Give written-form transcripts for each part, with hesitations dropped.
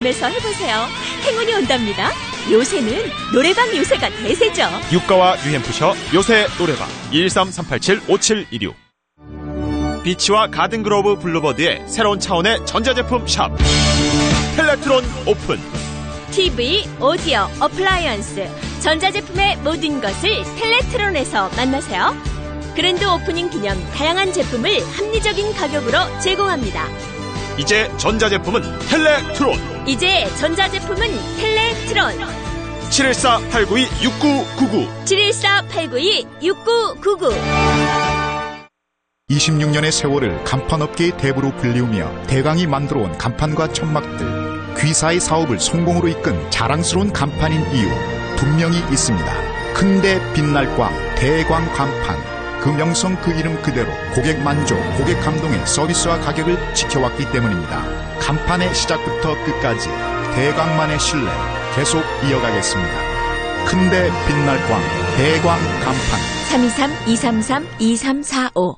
에서 해보세요. 행운이 온답니다. 요새는 노래방 요새가 대세죠. 유가와 UM푸셔 요새 노래방 113-387-5716. 비치와 가든그로브 블루버드의 새로운 차원의 전자제품 샵 텔레트론 오픈. TV, 오디오, 어플라이언스, 전자제품의 모든 것을 텔레트론에서 만나세요. 그랜드 오프닝 기념 다양한 제품을 합리적인 가격으로 제공합니다. 이제 전자제품은 텔레트론. 이제 전자제품은 텔레트론. 714-892-6999 714-892-6999 26년의 세월을 간판업계의 대부로 불리우며 대강이 만들어온 간판과 천막들, 귀사의 사업을 성공으로 이끈 자랑스러운 간판인 이유 분명히 있습니다. 큰데 빛날 광, 대광 간판. 그 명성 그 이름 그대로 고객 만족, 고객 감동의 서비스와 가격을 지켜왔기 때문입니다. 간판의 시작부터 끝까지 대광만의 신뢰 계속 이어가겠습니다. 큰데 빛날 광, 대광 간판. 323-233-2345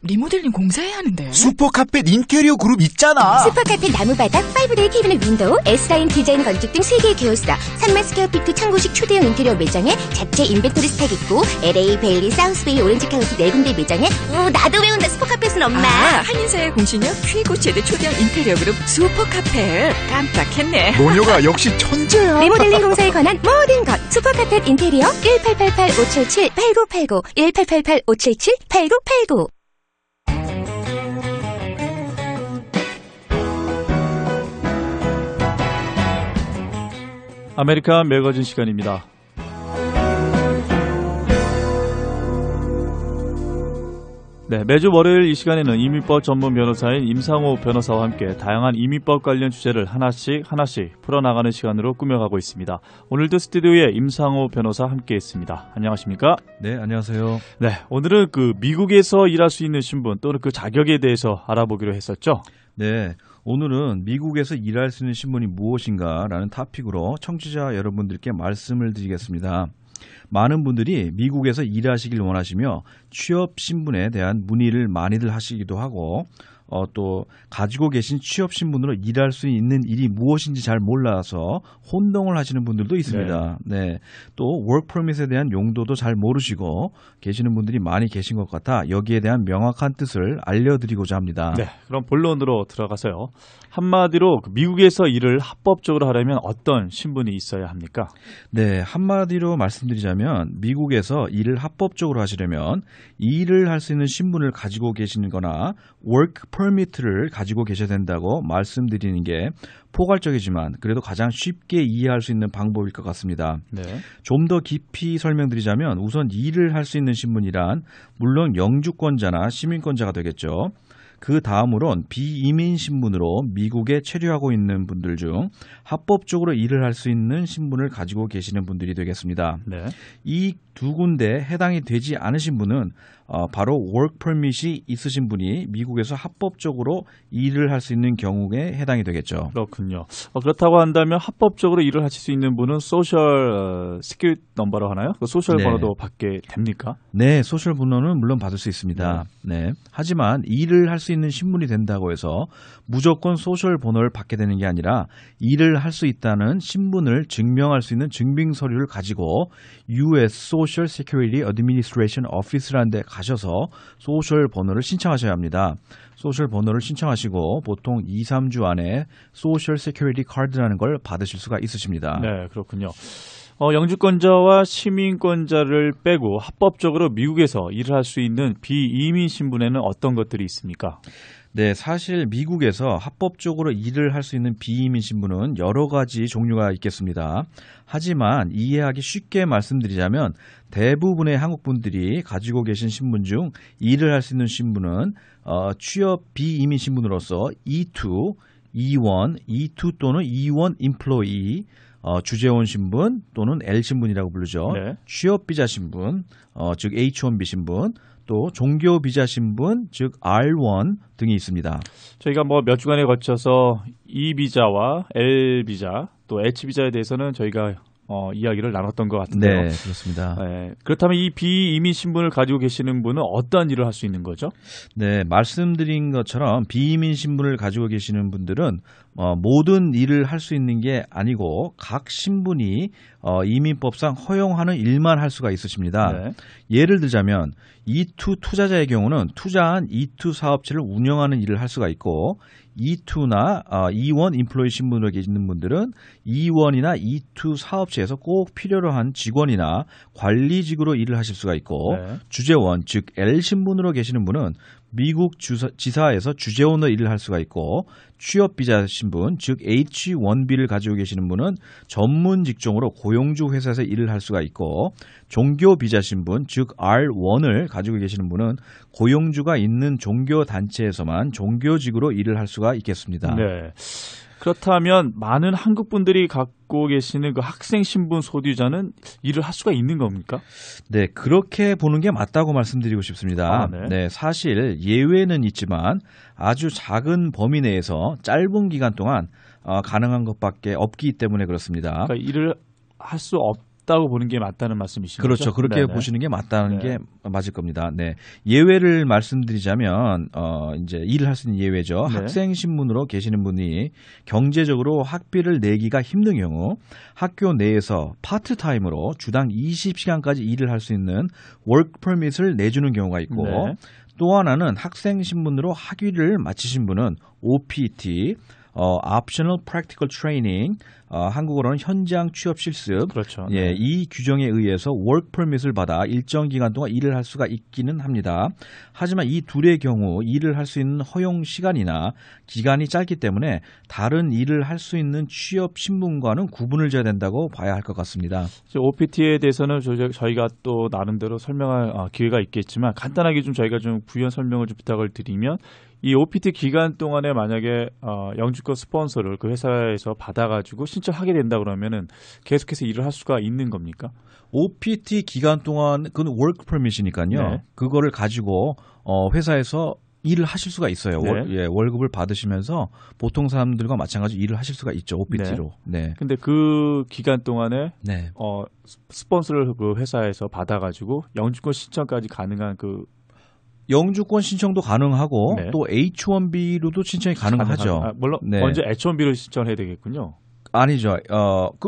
리모델링 공사해야 하는데. 슈퍼카펫 인테리어 그룹 있잖아. 슈퍼카펫 나무바닥, 5데이 케이블 윈도우, S라인 디자인 건축 등 3개의 계열사, 3만 스퀘어피트 창고식 초대형 인테리어 매장에 자체 인벤토리 스택 있고, LA, 베일리, 사우스베이, 오렌지 카운티 4군데 매장에 나도 외운다. 슈퍼카펫은 엄마. 한인사의 공신력 퀴고 최대 초대형 인테리어 그룹 슈퍼카펫. 깜빡했네. 모녀가 역시 천재야. 리모델링 공사에 관한 모든 것 슈퍼카펫 인테리어 1888-577-8989 1888-577-8989. 아메리칸 매거진 시간입니다. 네, 매주 월요일 이 시간에는 이민법 전문 변호사인 임상호 변호사와 함께 다양한 이민법 관련 주제를 하나씩 풀어나가는 시간으로 꾸며가고 있습니다. 오늘도 스튜디오에 임상호 변호사 함께 있습니다. 안녕하십니까? 네, 안녕하세요. 네, 오늘은 미국에서 일할 수 있는 신분 또는 그 자격에 대해서 알아보기로 했었죠? 네, 오늘은 미국에서 일할 수 있는 신분이 무엇인가라는 토픽으로 청취자 여러분들께 말씀을 드리겠습니다. 많은 분들이 미국에서 일하시길 원하시며 취업 신분에 대한 문의를 많이들 하시기도 하고 또 가지고 계신 취업 신분으로 일할 수 있는 일이 무엇인지 잘 몰라서 혼동을 하시는 분들도 있습니다. 네. 또 워크 퍼밋에 대한 용도도 잘 모르시고 계시는 분들이 많이 계신 것 같아 여기에 대한 명확한 뜻을 알려드리고자 합니다. 네. 그럼 본론으로 들어가서요. 한마디로 미국에서 일을 합법적으로 하려면 어떤 신분이 있어야 합니까? 네. 한마디로 말씀드리자면 미국에서 일을 합법적으로 하시려면 일을 할 수 있는 신분을 가지고 계시는 거나 워크 퍼밋을 가지고 계셔야 된다고 말씀드리는 게 포괄적이지만 그래도 가장 쉽게 이해할 수 있는 방법일 것 같습니다. 네. 좀 더 깊이 설명드리자면 우선 일을 할 수 있는 신분이란 물론 영주권자나 시민권자가 되겠죠. 그 다음으론 비이민 신분으로 미국에 체류하고 있는 분들 중 합법적으로 일을 할 수 있는 신분을 가지고 계시는 분들이 되겠습니다. 네. 이 두 군데 해당이 되지 않으신 분은 바로 워크 퍼밋이 있으신 분이 미국에서 합법적으로 일을 할 수 있는 경우에 해당이 되겠죠. 그렇군요. 그렇다고 한다면 합법적으로 일을 하실 수 있는 분은 소셜 시큐리티 넘버라고 하나요? 그 소셜 번호도 받게 됩니까? 네, 소셜 번호는 물론 받을 수 있습니다. 네. 하지만 일을 할 수 있는 신분이 된다고 해서 무조건 소셜 번호를 받게 되는 게 아니라 일을 할 수 있다는 신분을 증명할 수 있는 증빙 서류를 가지고 US Social Security Administration Office라는 데 가셔서 소셜 번호를 신청하셔야 합니다. 소셜 번호를 신청하시고 보통 2, 3주 안에 소셜 세큐리티 카드라는 걸 받으실 수가 있으십니다. 네, 그렇군요. 영주권자와 시민권자를 빼고 합법적으로 미국에서 일을 할 수 있는 비이민 신분에는 어떤 것들이 있습니까? 네, 사실 미국에서 합법적으로 일을 할 수 있는 비이민 신분은 여러 가지 종류가 있겠습니다. 하지만 이해하기 쉽게 말씀드리자면 대부분의 한국 분들이 가지고 계신 신분 중 일을 할 수 있는 신분은 취업 비이민 신분으로서 E2, E1, E2 또는 E1 Employee, 주재원 신분 또는 L 신분이라고 부르죠. 네. 취업 비자 신분, 즉 H1B 신분, 또 종교 비자 신분, 즉 R1 등이 있습니다. 저희가 몇 주간에 거쳐서 E 비자와 L 비자, 또 H 비자에 대해서는 저희가 이야기를 나눴던 것 같은데요. 네, 그렇습니다. 네, 그렇다면 이 비이민 신분을 가지고 계시는 분은 어떠한 일을 할 수 있는 거죠? 네, 말씀드린 것처럼 비이민 신분을 가지고 계시는 분들은 모든 일을 할 수 있는 게 아니고 각 신분이 이민법상 허용하는 일만 할 수가 있으십니다. 네. 예를 들자면 E2 투자자의 경우는 투자한 E2 사업체를 운영하는 일을 할 수가 있고 E2나 E1 인플로이 신분으로 계시는 분들은 E1이나 E2 사업체에서 꼭 필요로 한 직원이나 관리직으로 일을 하실 수가 있고 네. 주재원 즉 L 신분으로 계시는 분은 미국 지사에서 주재원으로 일을 할 수가 있고 취업비자 신분 즉 H1B를 가지고 계시는 분은 전문 직종으로 고용주 회사에서 일을 할 수가 있고 종교비자 신분 즉 R1을 가지고 계시는 분은 고용주가 있는 종교단체에서만 종교직으로 일을 할 수가 있겠습니다. 네. 그렇다면 많은 한국 분들이 갖고 계시는 그 학생 신분 소유자는 일을 할 수가 있는 겁니까? 네, 그렇게 보는 게 맞다고 말씀드리고 싶습니다. 네, 사실 예외는 있지만 아주 작은 범위 내에서 짧은 기간 동안 가능한 것밖에 없기 때문에 그렇습니다. 그러니까 일을 할 수 없다고 보는 게 맞다는 말씀이신 그렇죠. 거죠? 그렇게 네네. 보시는 게 맞다는 네. 게 맞을 겁니다. 네. 예외를 말씀드리자면 이제 일을 할 수 있는 예외죠. 네. 학생 신분으로 계시는 분이 경제적으로 학비를 내기가 힘든 경우 학교 내에서 파트타임으로 주당 20시간까지 일을 할 수 있는 워크 퍼밋을 내주는 경우가 있고 네. 또 하나는 학생 신분으로 학위를 마치신 분은 OPT Optional Practical Training, 한국어로는 현장 취업 실습. 그렇죠. 예, 네. 이 규정에 의해서 work permit을 받아 일정 기간 동안 일을 할 수가 있기는 합니다. 하지만 이 둘의 경우 일을 할 수 있는 허용 시간이나 기간이 짧기 때문에 다른 일을 할 수 있는 취업 신분과는 구분을 져야 된다고 봐야 할 것 같습니다. OPT에 대해서는 저희가 또 나름대로 설명할 기회가 있겠지만 간단하게 좀 저희가 좀 부연 설명을 좀 부탁을 드리면 이 OPT 기간 동안에 만약에 영주권 스폰서를 그 회사에서 받아가지고 신청하게 된다 그러면은 계속해서 일을 할 수가 있는 겁니까? OPT 기간 동안 그건 work permit이니까요. 네. 그거를 가지고 회사에서 일을 하실 수가 있어요. 네. 월급을 받으시면서 보통 사람들과 마찬가지로 일을 하실 수가 있죠. OPT로. 네. 근데 그 기간 동안에 네. 스폰서를 그 회사에서 받아가지고 영주권 신청까지 가능한 그 영주권 신청도 가능하고 네. 또 H1B로도 신청이 가능하죠. 물론 네. 먼저 H1B를 신청해야 되겠군요. 아니죠.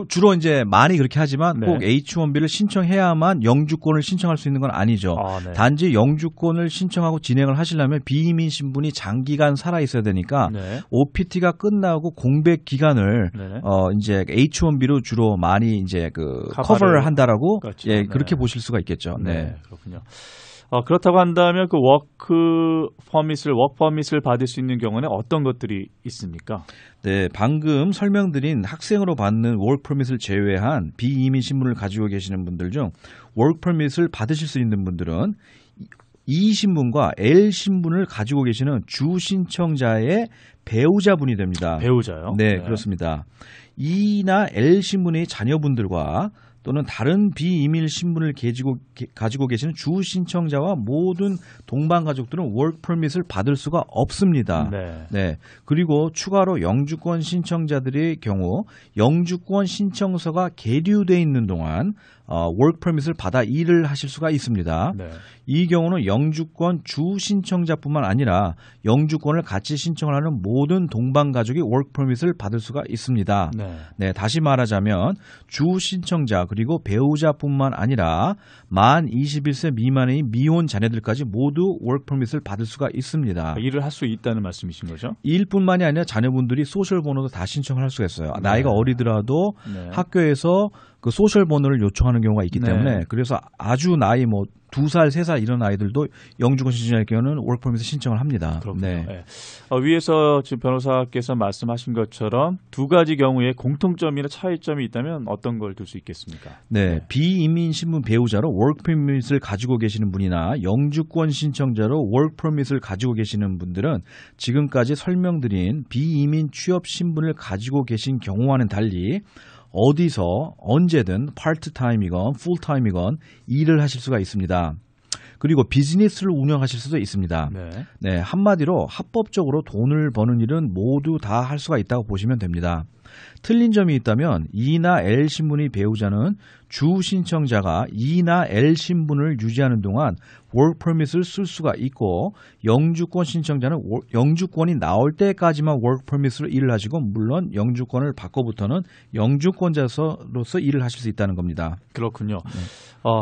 주로 이제 많이 그렇게 하지만 네. 꼭 H1B를 신청해야만 영주권을 신청할 수 있는 건 아니죠. 네. 단지 영주권을 신청하고 진행을 하시려면 비이민 신분이 장기간 살아 있어야 되니까 네. OPT가 끝나고 공백 기간을 네. 이제 H1B로 주로 많이 이제 커버를 한다라고 그렇죠. 예, 네. 그렇게 보실 수가 있겠죠. 네. 그렇군요. 그렇다고 한다면 그 워크 퍼밋을 받을 수 있는 경우는 어떤 것들이 있습니까? 네, 방금 설명드린 학생으로 받는 워크 퍼밋을 제외한 비이민 신분을 가지고 계시는 분들 중 워크 퍼밋을 받으실 수 있는 분들은 E 신분과 L 신분을 가지고 계시는 주 신청자의 배우자분이 됩니다. 배우자요? 네, 그렇습니다. E나 L 신분의 자녀분들과 또는 다른 비이민 신분을 가지고 계시는 주 신청자와 모든 동반 가족들은 워크 퍼밋을 받을 수가 없습니다. 네. 네. 그리고 추가로 영주권 신청자들의 경우 영주권 신청서가 계류돼 있는 동안 워크 퍼밋을 받아 일을 하실 수가 있습니다. 네. 이 경우는 영주권 주 신청자뿐만 아니라 영주권을 같이 신청을 하는 모든 동반 가족이 워크 퍼밋을 받을 수가 있습니다. 네. 네, 다시 말하자면 주 신청자 그리고 배우자뿐만 아니라 만 21세 미만의 미혼 자녀들까지 모두 워크 퍼밋을 받을 수가 있습니다. 일을 할 수 있다는 말씀이신 거죠? 일뿐만이 아니라 자녀분들이 소셜 번호도 다 신청을 할 수가 있어요. 나이가 어리더라도 네. 학교에서 그 소셜 번호를 요청하는 경우가 있기 때문에 그래서 아주 나이 2살, 3살 이런 아이들도 영주권 신청자의 경우는 워크 퍼밋을 신청을 합니다. 그렇군요. 네. 네. 위에서 지금 변호사께서 말씀하신 것처럼 두 가지 경우에 공통점이나 차이점이 있다면 어떤 걸 들 수 있겠습니까? 네, 비이민 신분 배우자로 워크 퍼밋을 가지고 계시는 분이나 영주권 신청자로 워크 퍼밋을 가지고 계시는 분들은 지금까지 설명드린 비이민 취업 신분을 가지고 계신 경우와는 달리 어디서 언제든 파트타임이건 풀타임이건 일을 하실 수가 있습니다. 그리고 비즈니스를 운영하실 수도 있습니다. 네. 네, 한마디로 합법적으로 돈을 버는 일은 모두 다 할 수가 있다고 보시면 됩니다. 틀린 점이 있다면 E나 L 신분이 배우자는 주 신청자가 E나 L 신분을 유지하는 동안 work permit을 쓸 수가 있고 영주권 신청자는 영주권이 나올 때까지만 work permit으로 일을 하시고 물론 영주권을 받고부터는 영주권자로서 일을 하실 수 있다는 겁니다. 그렇군요.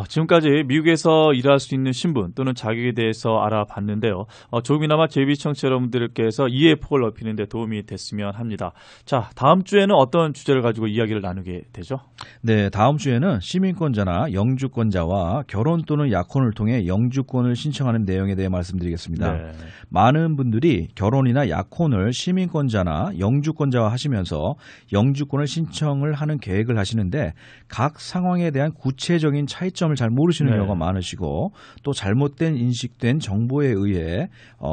지금까지 미국에서 일할 수 있는 신분 또는 자격에 대해서 알아봤는데요. 조금이나마 JB 청취자 여러분들께서 이해의 폭을 넓히는 데 도움이 됐으면 합니다. 자, 다음 주에는 어떤 주제를 가지고 이야기를 나누게 되죠? 네, 다음 주에는 시민권자나 영주권자와 결혼 또는 약혼을 통해 영주권을 신청하는 내용에 대해 말씀드리겠습니다. 네. 많은 분들이 결혼이나 약혼을 시민권자나 영주권자와 하시면서 영주권을 신청을 하는 계획을 하시는데 각 상황에 대한 구체적인 차이점을 잘 모르시는 네. 경우가 많으시고 또 잘못된 인식된 정보에 의해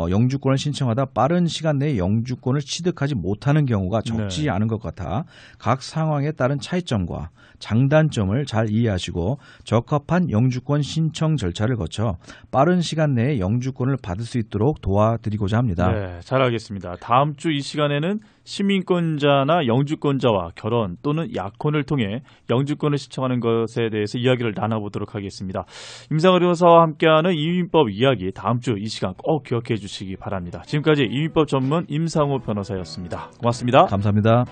영주권을 신청하다 빠른 시간 내에 영주권을 취득하지 못하는 경우가 적지 않은 것 같아 각 상황에 따른 차이점과 장단점을 잘 이해하시고 적합한 영주권 신청 절차를 거쳐 빠른 시간 내에 영주권을 받을 수 있도록 도와드리고자 합니다. 네, 잘 알겠습니다. 다음 주 이 시간에는 시민권자나 영주권자와 결혼 또는 약혼을 통해 영주권을 신청하는 것에 대해서 이야기를 나눠보도록 하겠습니다. 임상을 변호사와 함께하는 이민법 이야기 다음 주 이 시간 꼭 기억해 주시기 바랍니다. 지금까지 이민법 전문 임상호 변호사였습니다. 고맙습니다. 감사합니다.